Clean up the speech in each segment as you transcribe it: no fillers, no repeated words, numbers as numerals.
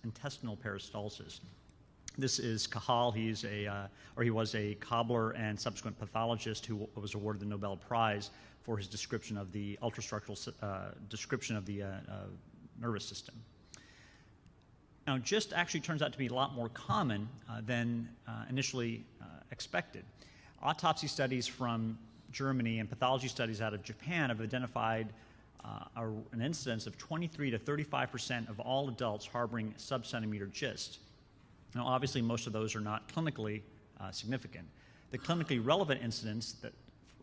intestinal peristalsis. This is Cajal. He was a cobbler and subsequent pathologist who was awarded the Nobel Prize for his description of the ultrastructural description of the nervous system. Now, GIST actually turns out to be a lot more common than initially expected. Autopsy studies from Germany and pathology studies out of Japan have identified an incidence of 23 to 35% of all adults harboring sub-centimeter GIST. Now, obviously, most of those are not clinically significant. The clinically relevant incidence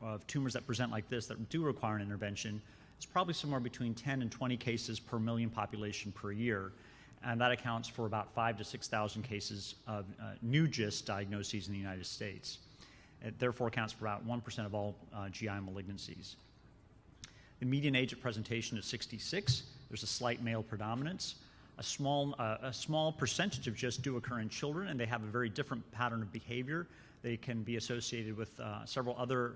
of tumors that present like this that do require an intervention is probably somewhere between 10 and 20 cases per million population per year, and that accounts for about 5,000 to 6,000 cases of new GIST diagnoses in the United States. It therefore accounts for about 1% of all GI malignancies. The median age at presentation is 66. There's a slight male predominance. A small percentage of GIST do occur in children, and they have a very different pattern of behavior. They can be associated with several other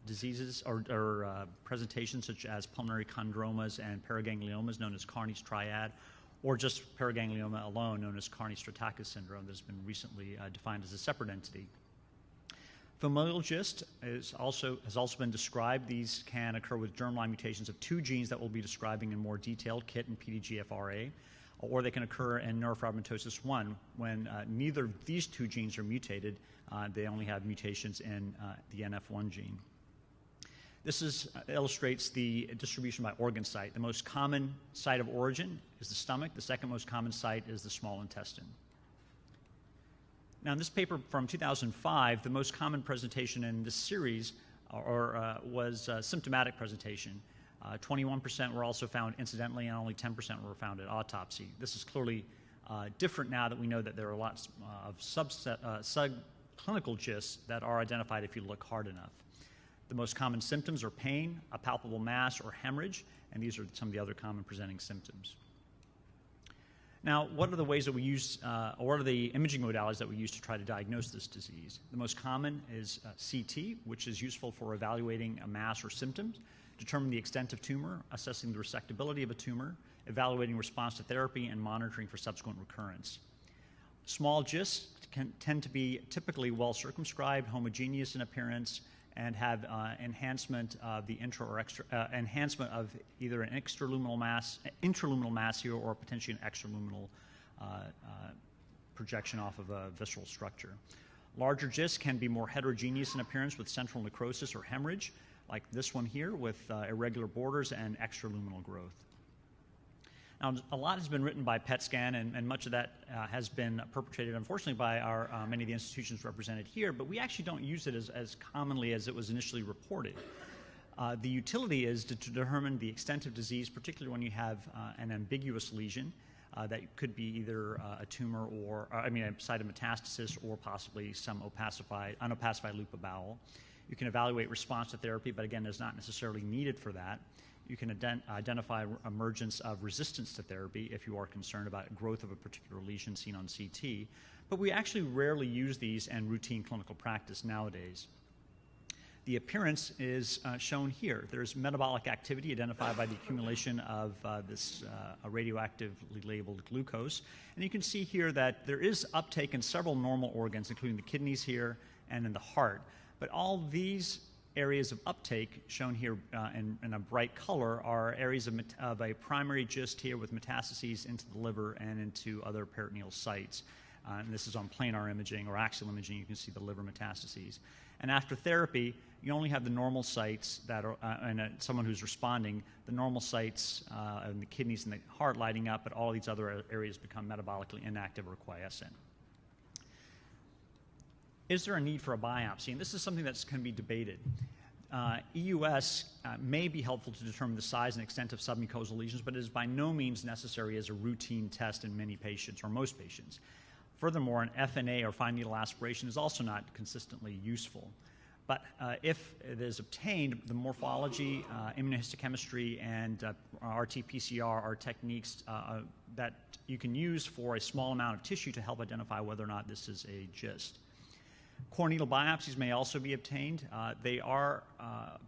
diseases or presentations, such as pulmonary chondromas and paragangliomas, known as Carney's triad, or just paraganglioma alone, known as Carney-Stratakis syndrome, that has been recently defined as a separate entity. Familial GIST has also been described. These can occur with germline mutations of two genes that we'll be describing in more detail, KIT and PDGFRA, or they can occur in neurofibromatosis 1 when neither of these two genes are mutated. They only have mutations in the NF1 gene. This illustrates the distribution by organ site. The most common site of origin is the stomach. The second most common site is the small intestine. Now, in this paper from 2005, the most common presentation in this series was symptomatic presentation. 21% were also found incidentally, and only 10% were found at autopsy. This is clearly different now that we know that there are lots of subclinical GIST that are identified if you look hard enough. The most common symptoms are pain, a palpable mass, or hemorrhage, and these are some of the other common presenting symptoms. Now, what are the ways that we use, or what are the imaging modalities that we use to try to diagnose this disease? The most common is CT, which is useful for evaluating a mass or symptoms, determining the extent of tumor, assessing the resectability of a tumor, evaluating response to therapy, and monitoring for subsequent recurrence. Small GIST can tend to be typically well circumscribed, homogeneous in appearance, and have enhancement of the enhancement of either an intraluminal mass here, or potentially an extraluminal projection off of a visceral structure. Larger GIST can be more heterogeneous in appearance with central necrosis or hemorrhage, like this one here with irregular borders and extraluminal growth. Now, a lot has been written by PET scan, and much of that has been perpetrated, unfortunately, by many of the institutions represented here, but we actually don't use it as commonly as it was initially reported. The utility is to determine the extent of disease, particularly when you have an ambiguous lesion that could be either a tumor or, a site of metastasis, or possibly some unopacified loop of bowel. You can evaluate response to therapy, but again, is not necessarily needed for that. You can identify emergence of resistance to therapy if you are concerned about growth of a particular lesion seen on CT, but we actually rarely use these in routine clinical practice nowadays. The appearance is shown here. There's metabolic activity identified by the accumulation of this radioactively labeled glucose, and you can see here that there is uptake in several normal organs, including the kidneys here and in the heart, but all these areas of uptake shown here in a bright color are areas of a primary GIST here with metastases into the liver and into other peritoneal sites. And this is on planar imaging or axial imaging. You can see the liver metastases. And after therapy, you only have the normal sites that are, and someone who's responding, the normal sites in the kidneys and the heart lighting up, but all these other areas become metabolically inactive or quiescent. Is there a need for a biopsy? And this is something that can be debated. EUS may be helpful to determine the size and extent of submucosal lesions, but it is by no means necessary as a routine test in many patients, or most patients. Furthermore, an FNA, or fine needle aspiration, is also not consistently useful. But if it is obtained, the morphology, immunohistochemistry, and RT-PCR are techniques that you can use for a small amount of tissue to help identify whether or not this is a GIST. Core needle biopsies may also be obtained. They are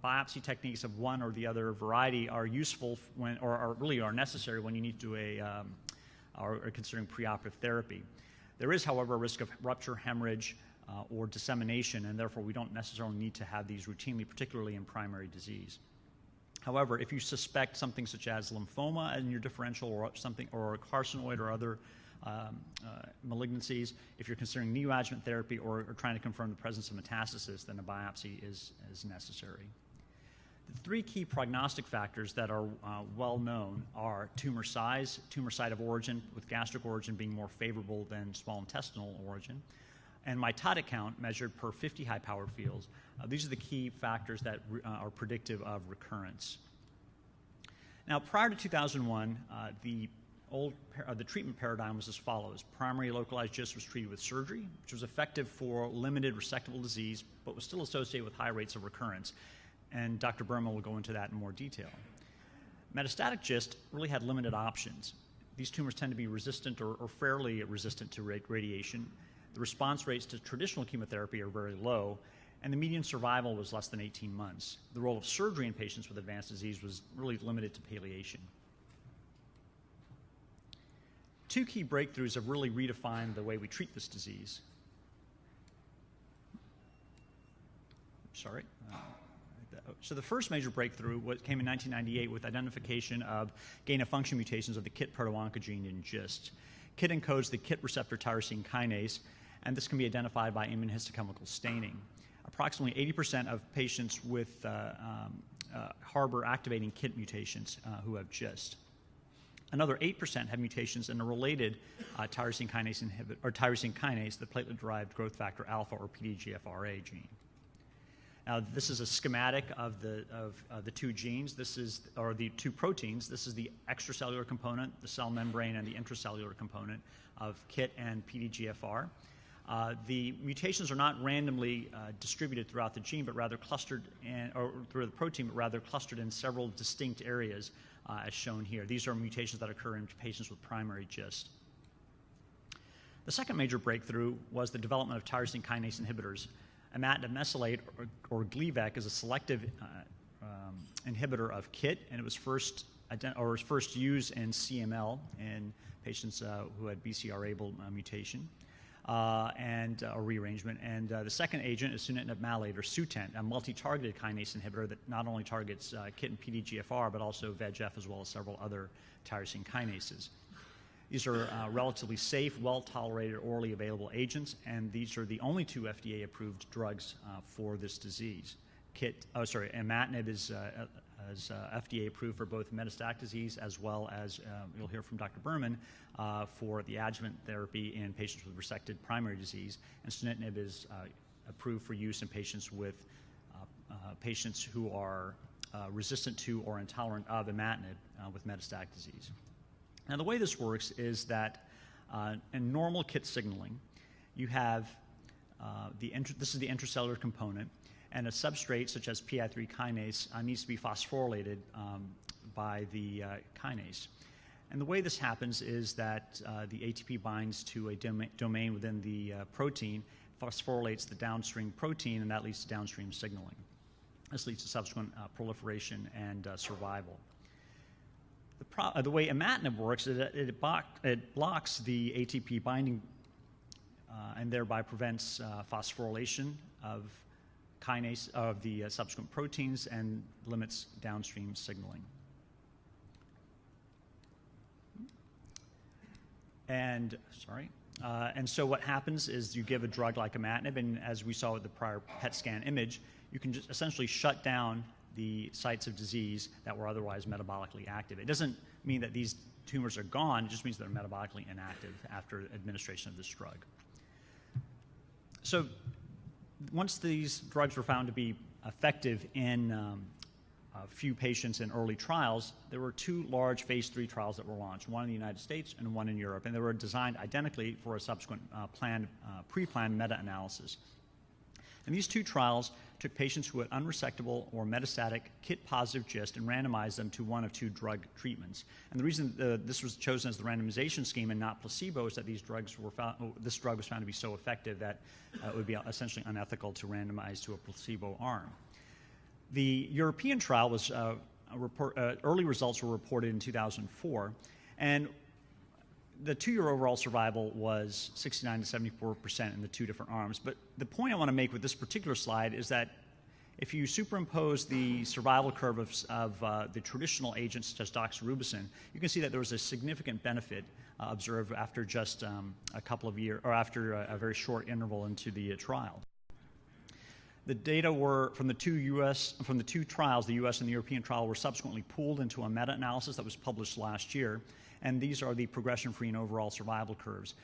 biopsy techniques of one or the other variety are useful when, or really are necessary when you need to do a are considering preoperative therapy. There is, however, a risk of rupture, hemorrhage, or dissemination, and therefore we don't necessarily need to have these routinely, particularly in primary disease. However, if you suspect something such as lymphoma in your differential or something, or a carcinoid or other malignancies, if you're considering neoadjuvant therapy or trying to confirm the presence of metastasis, then a biopsy is necessary. The three key prognostic factors that are well known are tumor size, tumor site of origin, with gastric origin being more favorable than small intestinal origin, and mitotic count measured per 50 high-powered fields. These are the key factors that are predictive of recurrence. Now, prior to 2001, the treatment paradigm was as follows. Primary localized GIST was treated with surgery, which was effective for limited resectable disease, but was still associated with high rates of recurrence. And Dr. Berman will go into that in more detail. Metastatic GIST really had limited options. These tumors tend to be resistant or fairly resistant to radiation. The response rates to traditional chemotherapy are very low, and the median survival was less than 18 months. The role of surgery in patients with advanced disease was really limited to palliation. Two key breakthroughs have really redefined the way we treat this disease. So the first major breakthrough came in 1998 with identification of gain-of-function mutations of the KIT proto-oncogene in GIST. KIT encodes the KIT receptor tyrosine kinase, and this can be identified by immunohistochemical staining. Approximately 80% of patients with harbor activating KIT mutations who have GIST. Another 8% have mutations in a related tyrosine kinase inhibitor, or tyrosine kinase, the platelet-derived growth factor alpha or PDGFRA gene. Now, this is a schematic of the two genes. Or the two proteins. This is the extracellular component, the cell membrane, and the intracellular component of KIT and PDGFR. The mutations are not randomly distributed throughout the gene, but rather clustered or through the protein, but rather clustered in several distinct areas, as shown here. These are mutations that occur in patients with primary GIST. The second major breakthrough was the development of tyrosine kinase inhibitors. Imatinib mesylate, or Gleevec, is a selective inhibitor of KIT, and it was first used in CML in patients who had BCR-ABL mutation or rearrangement. And the second agent is Sunitinib malate, or Sutent, a multi-targeted kinase inhibitor that not only targets KIT and PDGFR, but also VEGF, as well as several other tyrosine kinases. These are relatively safe, well-tolerated, orally available agents, and these are the only two FDA-approved drugs for this disease. Imatinib is FDA-approved for both metastatic disease as well as, you'll hear from Dr. Berman, for the adjuvant therapy in patients with resected primary disease, and Sunitinib is approved for use in patients who are resistant to or intolerant of imatinib with metastatic disease. Now, the way this works is that in normal KIT signaling, you have this is the intracellular component, and a substrate such as PI3 kinase needs to be phosphorylated by the kinase. And the way this happens is that the ATP binds to a domain within the protein, phosphorylates the downstream protein, and that leads to downstream signaling. This leads to subsequent proliferation and survival. The way imatinib works is that it blocks the ATP binding and thereby prevents phosphorylation of the subsequent proteins and limits downstream signaling. And so what happens is you give a drug like imatinib, and as we saw with the prior PET scan image, you can just essentially shut down the sites of disease that were otherwise metabolically active. It doesn't mean that these tumors are gone, it just means they're metabolically inactive after administration of this drug. So once these drugs were found to be effective in a few patients in early trials, there were two large phase 3 trials that were launched, one in the United States and one in Europe, and they were designed identically for a subsequent pre-planned meta-analysis. And these two trials took patients who had unresectable or metastatic KIT-positive GIST and randomized them to one of two drug treatments. And the reason this was chosen as the randomization scheme and not placebo is that this drug was found to be so effective that it would be essentially unethical to randomize to a placebo arm. The European trial was early results were reported in 2004, and the 2-year overall survival was 69 to 74% in the 2 different arms. But the point I want to make with this particular slide is that if you superimpose the survival curve of the traditional agents such as doxorubicin, you can see that there was a significant benefit observed after just a couple of years, or after a very short interval into the trial. The data were from the two trials, the U.S. and the European trial, were subsequently pooled into a meta-analysis that was published last year, and these are the progression-free and overall survival curves.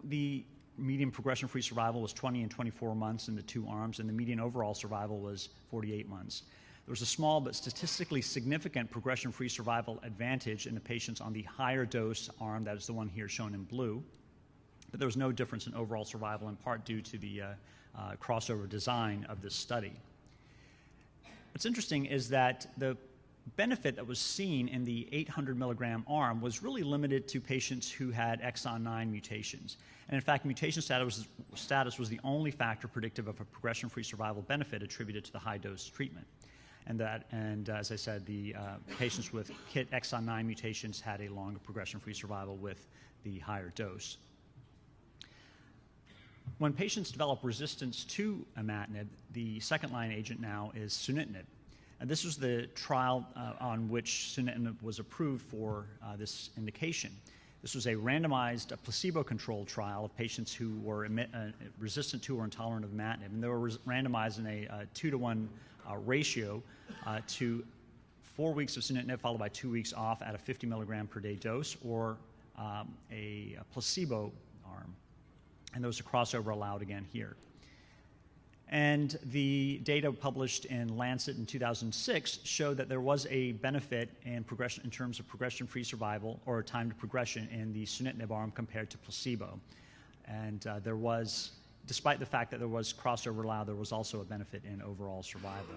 The median progression-free survival was 20 and 24 months in the 2 arms, and the median overall survival was 48 months. There was a small but statistically significant progression-free survival advantage in the patients on the higher dose arm, that is the one here shown in blue, but there was no difference in overall survival, in part due to the crossover design of this study. What's interesting is that the benefit that was seen in the 800 milligram arm was really limited to patients who had exon 9 mutations. And in fact, mutation status was the only factor predictive of a progression-free survival benefit attributed to the high-dose treatment. And as I said, the patients with KIT exon 9 mutations had a longer progression-free survival with the higher dose. When patients develop resistance to Imatinib, the second-line agent now is Sunitinib. And this was the trial on which Sunitinib was approved for this indication. This was a randomized, placebo-controlled trial of patients who were resistant to or intolerant of Imatinib, and they were randomized in a 2-to-1 ratio to 4 weeks of Sunitinib followed by 2 weeks off at a 50 milligram per day dose, or a placebo arm. And there was a crossover allowed again here. And the data published in Lancet in 2006 showed that there was a benefit in progression, in terms of progression-free survival or time to progression in the Sunitinib arm compared to placebo. And there was, despite the fact that there was crossover allowed, there was also a benefit in overall survival.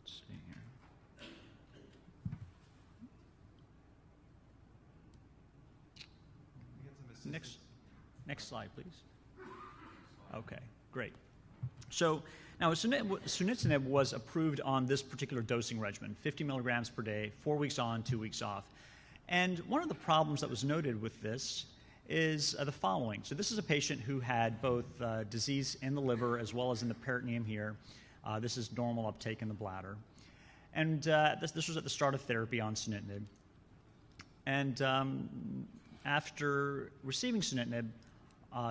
Let's see here. Next slide, please. Okay, great. So now Sunitinib was approved on this particular dosing regimen, 50 milligrams per day, 4 weeks on, 2 weeks off. And one of the problems that was noted with this is the following. So this is a patient who had both disease in the liver as well as in the peritoneum here. This is normal uptake in the bladder. And this was at the start of therapy on Sunitinib. And after receiving Sunitinib,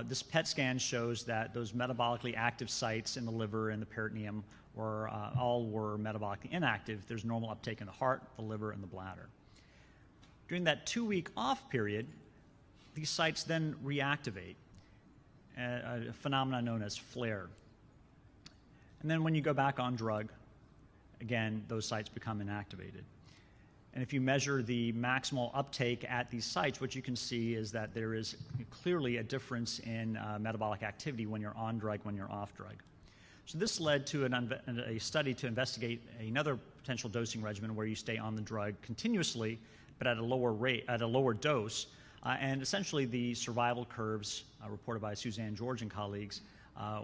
this PET scan shows that those metabolically active sites in the liver and the peritoneum all were metabolically inactive. There's normal uptake in the heart, the liver, and the bladder. During that 2-week off period, these sites then reactivate, a phenomenon known as flare. And then when you go back on drug, again, those sites become inactivated. And if you measure the maximal uptake at these sites, what you can see is that there is clearly a difference in metabolic activity when you're on drug, when you're off drug. So this led to a study to investigate another potential dosing regimen where you stay on the drug continuously, but at a lower rate, at a lower dose. And essentially the survival curves reported by Suzanne George and colleagues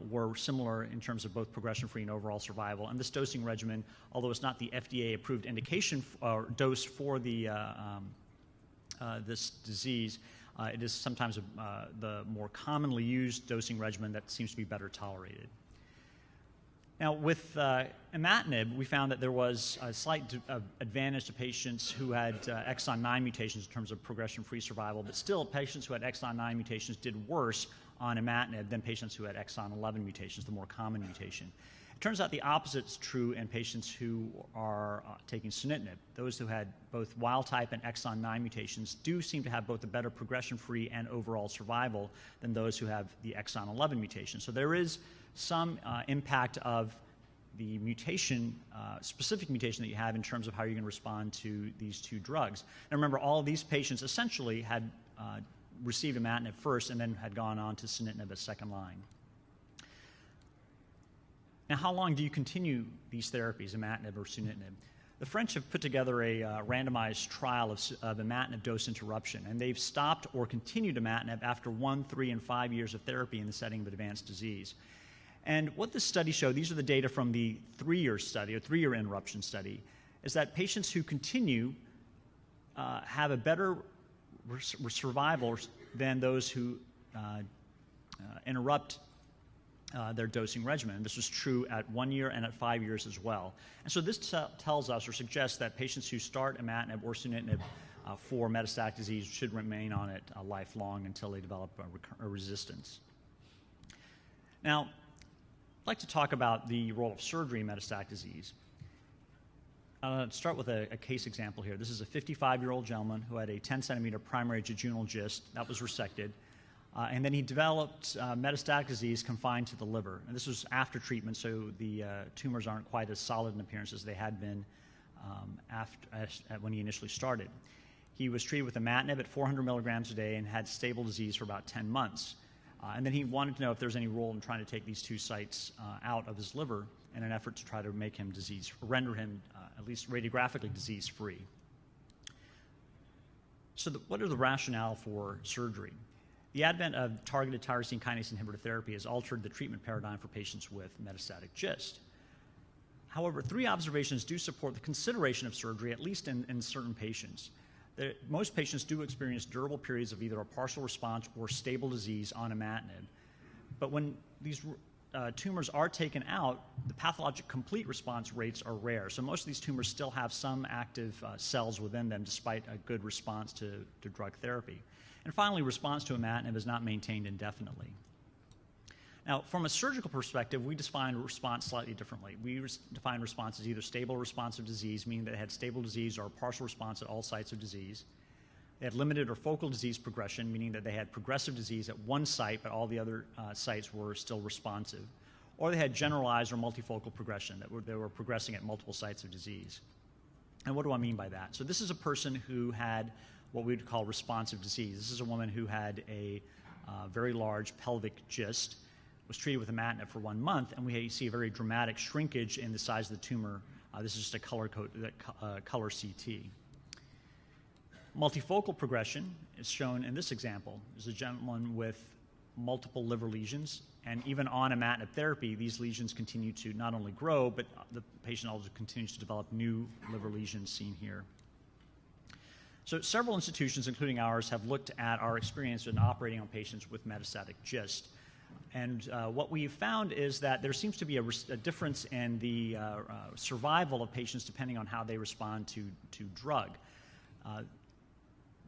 were similar in terms of both progression-free and overall survival. And this dosing regimen, although it's not the FDA-approved indication or dose for this disease, it is sometimes the more commonly used dosing regimen that seems to be better tolerated. Now, with Imatinib, we found that there was a slight advantage to patients who had exon 9 mutations in terms of progression-free survival, but still patients who had exon 9 mutations did worse on Imatinib than patients who had exon 11 mutations, the more common mutation. It turns out the opposite is true in patients who are taking Sunitinib. Those who had both wild-type and exon 9 mutations do seem to have both a better progression-free and overall survival than those who have the exon 11 mutation. So there is some impact of the mutation, specific mutation that you have in terms of how you're going to respond to these two drugs. And remember, all of these patients essentially had received Imatinib first and then had gone on to Sunitinib as second line. Now, how long do you continue these therapies, Imatinib or Sunitinib? The French have put together a randomized trial of Imatinib dose interruption, and they've stopped or continued Imatinib after 1, 3, and 5 years of therapy in the setting of advanced disease. And what this study showed, these are the data from the 3-year study, or 3-year interruption study, is that patients who continue have a better survival than those who interrupt their dosing regimen. And this was true at 1 year and at 5 years as well. And so this tells us or suggests that patients who start Imatinib or Sunitinib for metastatic disease should remain on it lifelong until they develop a resistance. Now, I'd like to talk about the role of surgery in metastatic disease. I'll start with a case example here. This is a 55-year-old gentleman who had a 10-centimeter primary jejunal cyst that was resected. And then he developed metastatic disease confined to the liver. And this was after treatment, so the tumors aren't quite as solid in appearance as they had been when he initially started. He was treated with Imatinib at 400 milligrams a day and had stable disease for about 10 months. And then he wanted to know if there's any role in trying to take these two sites out of his liver in an effort to try to make him render him at least radiographically disease-free. So what are the rationale for surgery? The advent of targeted tyrosine kinase inhibitor therapy has altered the treatment paradigm for patients with metastatic GIST. However, 3 observations do support the consideration of surgery, at least in certain patients. Most patients do experience durable periods of either a partial response or stable disease on Imatinib. But when these tumors are taken out, the pathologic complete response rates are rare. So most of these tumors still have some active cells within them despite a good response to drug therapy. And finally, response to Imatinib is not maintained indefinitely. Now, from a surgical perspective, we define response slightly differently. We define response as either stable or responsive disease, meaning that they had stable disease or partial response at all sites of disease. They had limited or focal disease progression, meaning that they had progressive disease at one site, but all the other sites were still responsive. Or they had generalized or multifocal progression, that they were progressing at multiple sites of disease. And what do I mean by that? So this is a person who had what we would call responsive disease. This is a woman who had a very large pelvic cyst, was treated with Imatinib for 1 month, and we see a very dramatic shrinkage in the size of the tumor. This is just a color CT. Multifocal progression is shown in this example. There's a gentleman with multiple liver lesions, and even on Imatinib therapy, these lesions continue to not only grow, but the patient also continues to develop new liver lesions seen here. So several institutions, including ours, have looked at our experience in operating on patients with metastatic GIST. And what we've found is that there seems to be a difference in the survival of patients depending on how they respond to drug.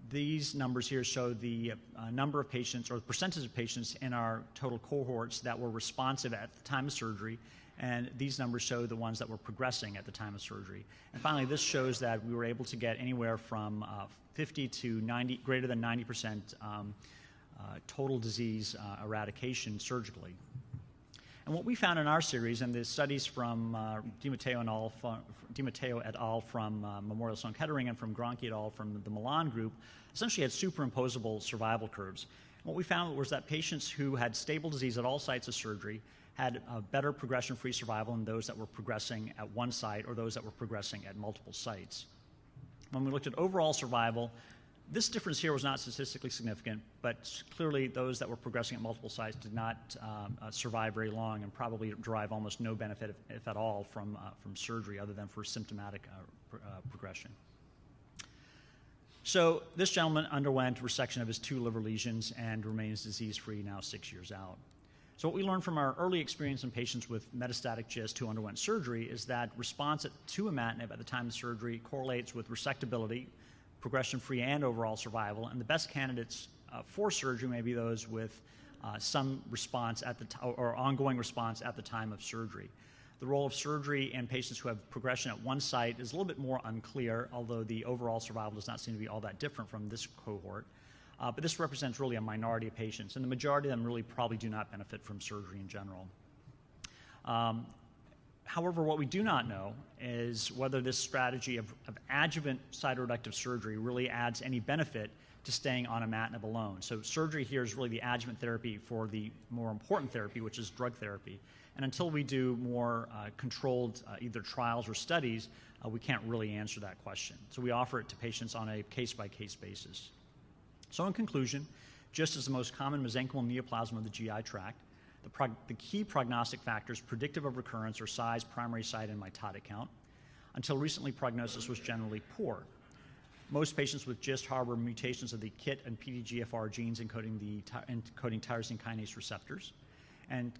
These numbers here show the number of patients or the percentage of patients in our total cohorts that were responsive at the time of surgery, and these numbers show the ones that were progressing at the time of surgery. And finally, this shows that we were able to get anywhere from 50 to 90, greater than 90% total disease eradication surgically. And what we found in our series, and the studies from Di Matteo et al. From Memorial Sloan Kettering and from Gronchi et al. From the Milan group, essentially had superimposable survival curves. And what we found was that patients who had stable disease at all sites of surgery had a better progression-free survival than those that were progressing at one site or those that were progressing at multiple sites. When we looked at overall survival, this difference here was not statistically significant, but clearly those that were progressing at multiple sites did not survive very long and probably derive almost no benefit, if at all, from surgery other than for symptomatic progression. So this gentleman underwent resection of his 2 liver lesions and remains disease-free now 6 years out. So what we learned from our early experience in patients with metastatic GIST who underwent surgery is that response to Imatinib at the time of surgery correlates with resectability, progression-free and overall survival, and the best candidates for surgery may be those with some response or ongoing response at the time of surgery. The role of surgery in patients who have progression at one site is a little bit more unclear, although the overall survival does not seem to be all that different from this cohort. But this represents really a minority of patients, and the majority of them really probably do not benefit from surgery in general. However, what we do not know is whether this strategy of adjuvant cytoreductive surgery really adds any benefit to staying on Imatinib alone. So surgery here is really the adjuvant therapy for the more important therapy, which is drug therapy. And until we do more controlled either trials or studies, we can't really answer that question. So we offer it to patients on a case-by-case basis. So in conclusion, GIST is the most common mesenchymal neoplasm of the GI tract. The key prognostic factors predictive of recurrence are size, primary site, and mitotic count. Until recently, prognosis was generally poor. Most patients with GIST harbor mutations of the KIT and PDGFR genes encoding tyrosine kinase receptors. And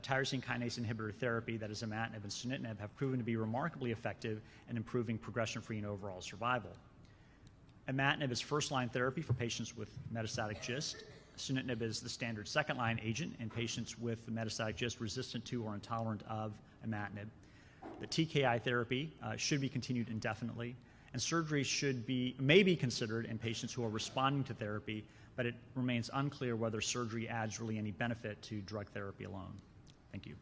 tyrosine kinase inhibitor therapy, that is Imatinib and Sunitinib, have proven to be remarkably effective in improving progression-free and overall survival. Imatinib is first-line therapy for patients with metastatic GIST. Sunitinib is the standard second-line agent in patients with metastatic GIST resistant to or intolerant of Imatinib. The TKI therapy should be continued indefinitely, and surgery may be considered in patients who are responding to therapy, but it remains unclear whether surgery adds really any benefit to drug therapy alone. Thank you.